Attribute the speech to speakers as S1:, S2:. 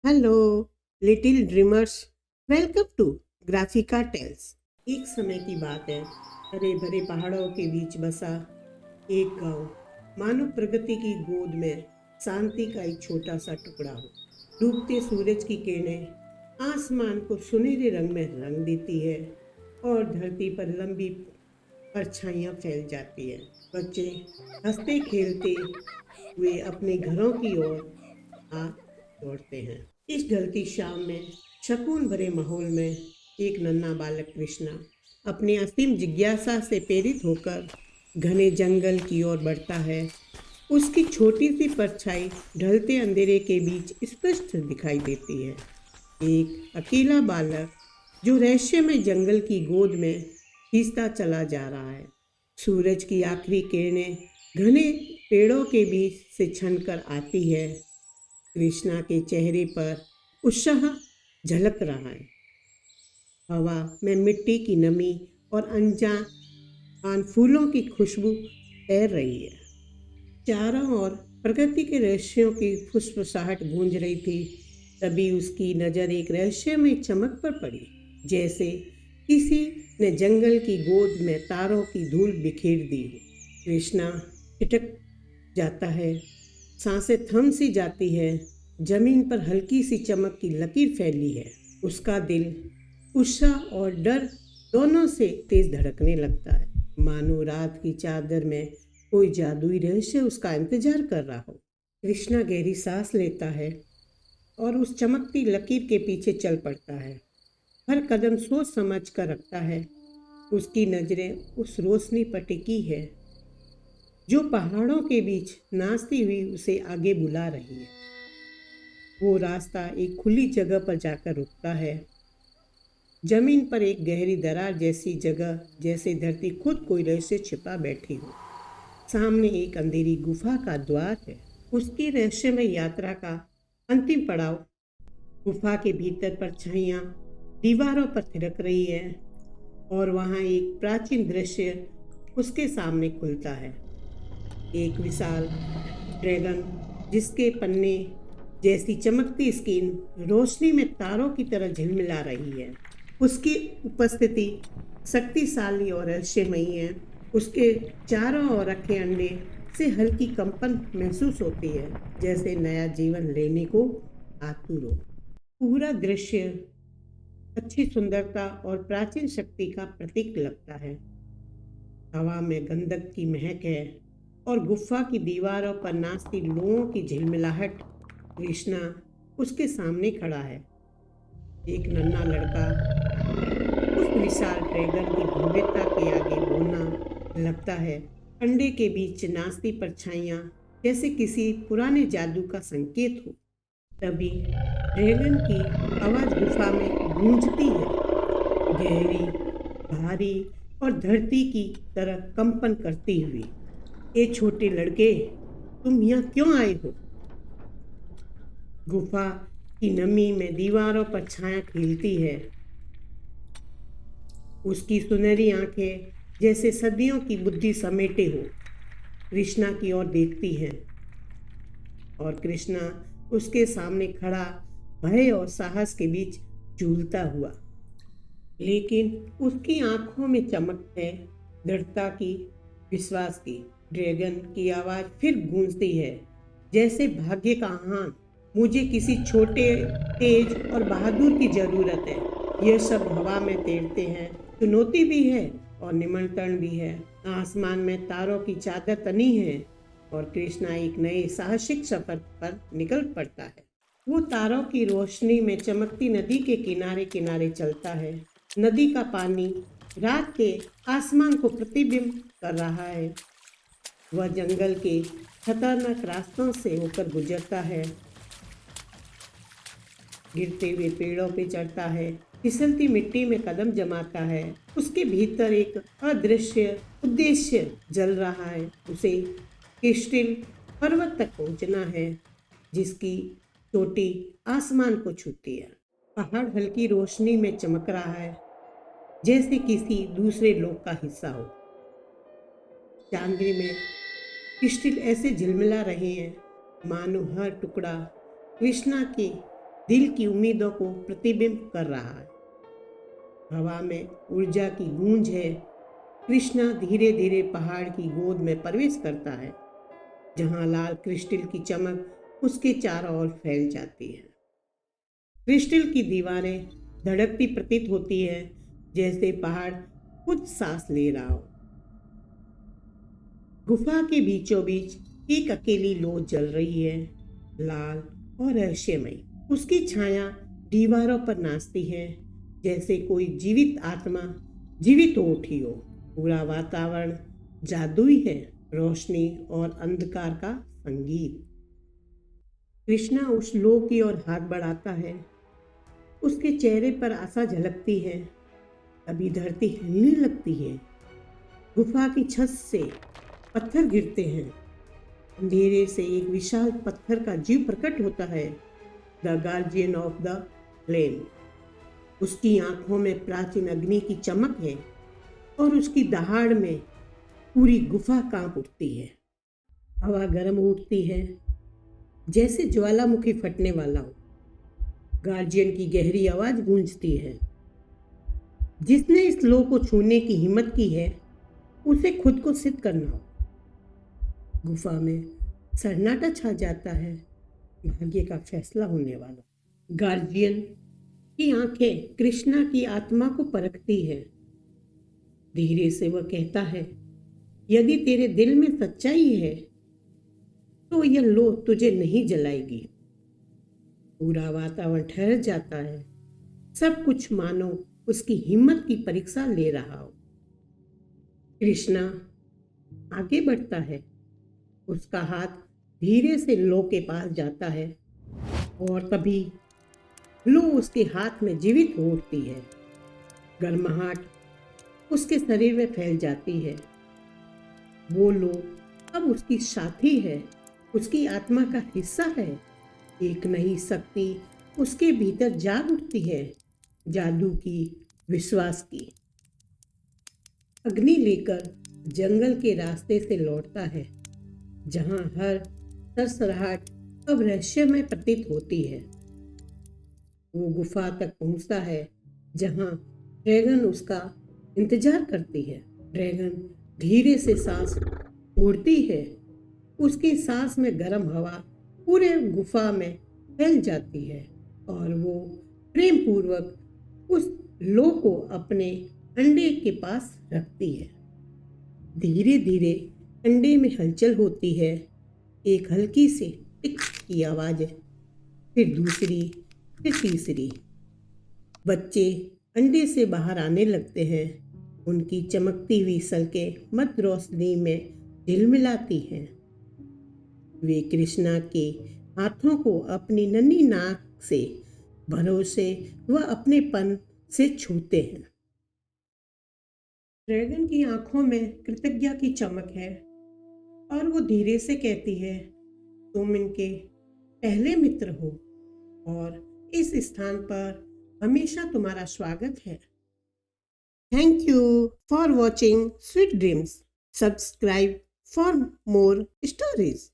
S1: Hello little dreamers, welcome to Graphica tales. एक समय की बात है। हरे भरे पहाड़ों के बीच बसा एक गांव मानो प्रगति की गोद में शांति का एक छोटा सा टुकड़ा हो। डूबते सूरज की किरणें आसमान को सुनहरे रंग में रंग देती है और धरती पर लंबी परछाइयाँ फैल जाती है। बच्चे हंसते खेलते हुए अपने घरों की ओर आ दौड़ते हैं। इस ढलती शाम में सुकून भरे माहौल में एक नन्हा बालक कृष्णा अपनी असीम जिज्ञासा से प्रेरित होकर घने जंगल की ओर बढ़ता है। उसकी छोटी सी परछाई ढलते अंधेरे के बीच स्पष्ट दिखाई देती है। एक अकेला बालक जो रहस्यमय जंगल की गोद में खींचता चला जा रहा है। सूरज की आखिरी किरणें घने पेड़ों के बीच से छनकर आती है। कृष्णा के चेहरे पर उत्साह झलक रहा है। हवा में मिट्टी की नमी और अनजान फूलों की खुशबू तैर रही है। चारों ओर प्रकृति के रहस्यों की फुसफुसाहट गूंज रही थी। तभी उसकी नज़र एक रहस्यमय चमक पर पड़ी, जैसे किसी ने जंगल की गोद में तारों की धूल बिखेर दी। कृष्णा छिटक जाता है, सांसें थम सी जाती है। जमीन पर हल्की सी चमक की लकीर फैली है। उसका दिल उत्साह और डर दोनों से तेज धड़कने लगता है, मानो रात की चादर में कोई जादुई रहस्य उसका इंतजार कर रहा हो। कृष्णा गहरी सांस लेता है और उस चमकती लकीर के पीछे चल पड़ता है। हर कदम सोच समझ कर रखता है। उसकी नजरें उस रोशनी पर टिकी है जो पहाड़ों के बीच नाचती हुई उसे आगे बुला रही है। वो रास्ता एक खुली जगह पर जाकर रुकता है। जमीन पर एक गहरी दरार जैसी जगह, जैसे धरती खुद कोई रहस्य छिपा बैठी हो। सामने एक अंधेरी गुफा का द्वार है। उसकी रहस्यमय यात्रा का अंतिम पड़ाव। गुफा के भीतर परछाइयाँ दीवारों पर थिरक रही है और वहाँ एक प्राचीन दृश्य उसके सामने खुलता है। एक विशाल ड्रैगन जिसके पन्ने जैसी चमकती स्किन रोशनी में तारों की तरह झिलमिला रही है। उसकी उपस्थिति शक्तिशाली और रहस्यमयी है। उसके चारों ओर रखे अंडे से हल्की कंपन महसूस होती है, जैसे नया जीवन लेने को आतुर हो। पूरा दृश्य अच्छी सुंदरता और प्राचीन शक्ति का प्रतीक लगता है। हवा में गंधक की महक है और गुफा की दीवारों पर नाचती लोगों की झिलमिलाहट। कृष्णा उसके सामने खड़ा है, एक नन्हा लड़का उस विशाल ड्रैगन की भव्यता के आगे बोलना लगता है। अंडे के बीच नाचती परछाइयाँ जैसे किसी पुराने जादू का संकेत हो। तभी ड्रैगन की आवाज़ गुफा में गूंजती है, गहरी, भारी और धरती की तरह कंपन करती हुई। ये छोटे लड़के, तुम यहाँ क्यों आए हो? गुफा की नमी में दीवारों पर छाया खिलती है। उसकी सुनहरी आंखें जैसे सदियों की बुद्धि समेटे हो कृष्णा की ओर देखती हैं और कृष्णा उसके सामने खड़ा भय और साहस के बीच झूलता हुआ। लेकिन उसकी आंखों में चमक है, दृढ़ता की, विश्वास की। ड्रैगन की आवाज़ फिर गूंजती है, जैसे भाग्य का आह्वान। मुझे किसी छोटे, तेज और बहादुर की जरूरत है। यह सब हवा में तैरते हैं, चुनौती भी है और निमंत्रण भी है। आसमान में तारों की चादर तनी है और कृष्णा एक नए साहसिक सफर पर निकल पड़ता है। वो तारों की रोशनी में चमकती नदी के किनारे किनारे चलता है। नदी का पानी रात के आसमान को प्रतिबिंब कर रहा है। वह जंगल के खतरनाक रास्तों से होकर गुजरता है, गिरते हुए पेड़ों पे चढ़ता है, फिसलती मिट्टी में कदम जमाता है। उसके भीतर एक अदृश्य उद्देश्य जल रहा है। उसे क्रिस्टल पर्वत तक पहुंचना है, जिसकी चोटी आसमान को छूती है। पहाड़ हल्की रोशनी में चमक रहा है, जैसे किसी दूसरे लोक का हिस्सा हो। चांदनी में क्रिस्टल ऐसे झिलमिला रहे हैं, मानो हर टुकड़ा कृष्णा के दिल की उम्मीदों को प्रतिबिंब कर रहा है। हवा में ऊर्जा की गूंज है। कृष्णा धीरे धीरे पहाड़ की गोद में प्रवेश करता है, जहां लाल क्रिस्टल की चमक उसके चारों ओर फैल जाती है। क्रिस्टल की दीवारें धड़कती प्रतीत होती है, जैसे पहाड़ कुछ सांस ले रहा हो। गुफा के बीचों बीच एक अकेली लौ जल रही है, लाल और रहस्यमयी। उसकी छाया दीवारों पर नाचती है, जैसे कोई जीवित आत्मा जीवित हो उठी हो। पूरा वातावरण जादुई है, रोशनी और अंधकार का संगीत। कृष्णा उस लौ की ओर हाथ बढ़ाता है। उसके चेहरे पर आशा झलकती है। तभी धरती हिलने लगती है। गुफा की छत से पत्थर गिरते हैं। अंधेरे से एक विशाल पत्थर का जीव प्रकट होता है, the guardian of the flame. उसकी आंखों में प्राचीन अग्नि की चमक है और उसकी दहाड़ में पूरी गुफा कांप उठती है। हवा गर्म उठती है, जैसे ज्वालामुखी फटने वाला हो। गार्जियन की गहरी आवाज गूंजती है, जिसने इस लौ को छूने की हिम्मत की है, उसे खुद को सिद्ध करना हो। गुफा में सन्नाटा छा जाता है, भाग्य का फैसला होने वाला। गार्जियन की आंखें कृष्णा की आत्मा को परखती है। धीरे से वह कहता है, यदि तेरे दिल में सच्चाई है तो यह लौ तुझे नहीं जलाएगी। पूरा वातावरण ठहर जाता है। सब कुछ मानो उसकी हिम्मत की परीक्षा ले रहा हो। कृष्णा आगे बढ़ता है। उसका हाथ धीरे से लौ के पास जाता है और तभी लौ उसके हाथ में जीवित हो उठती है। गर्माहट उसके शरीर में फैल जाती है। वो लौ अब उसकी साथी है, उसकी आत्मा का हिस्सा है। एक नई शक्ति उसके भीतर जाग उठती है, जादू की, विश्वास की। अग्नि लेकर जंगल के रास्ते से लौटता है, जहां हर सरसराहट अब रहस्यमय प्रतीत होती है। वो गुफा तक पहुंचता है, जहां ड्रैगन उसका इंतजार करती है। ड्रैगन धीरे से सांस छोड़ती है। उसकी सांस में गर्म हवा पूरे गुफा में फैल जाती है और वो प्रेम पूर्वक उस लौ को अपने अंडे के पास रखती है। धीरे धीरे अंडे में हलचल होती है। एक हल्की सी टिक की आवाज, फिर दूसरी, फिर तीसरी। बच्चे अंडे से बाहर आने लगते हैं। उनकी चमकती हुई सलकें मध्य रोशनी में झिलमिलाती हैं। वे कृष्णा के हाथों को अपनी नन्ही नाक से भरोसे व अपनेपन से छूते हैं। ड्रैगन की आंखों में कृतज्ञता की चमक है और वो धीरे से कहती है, तुम इनके पहले मित्र हो और इस स्थान पर हमेशा तुम्हारा स्वागत है। Thank you for watching sweet dreams. Subscribe for more stories.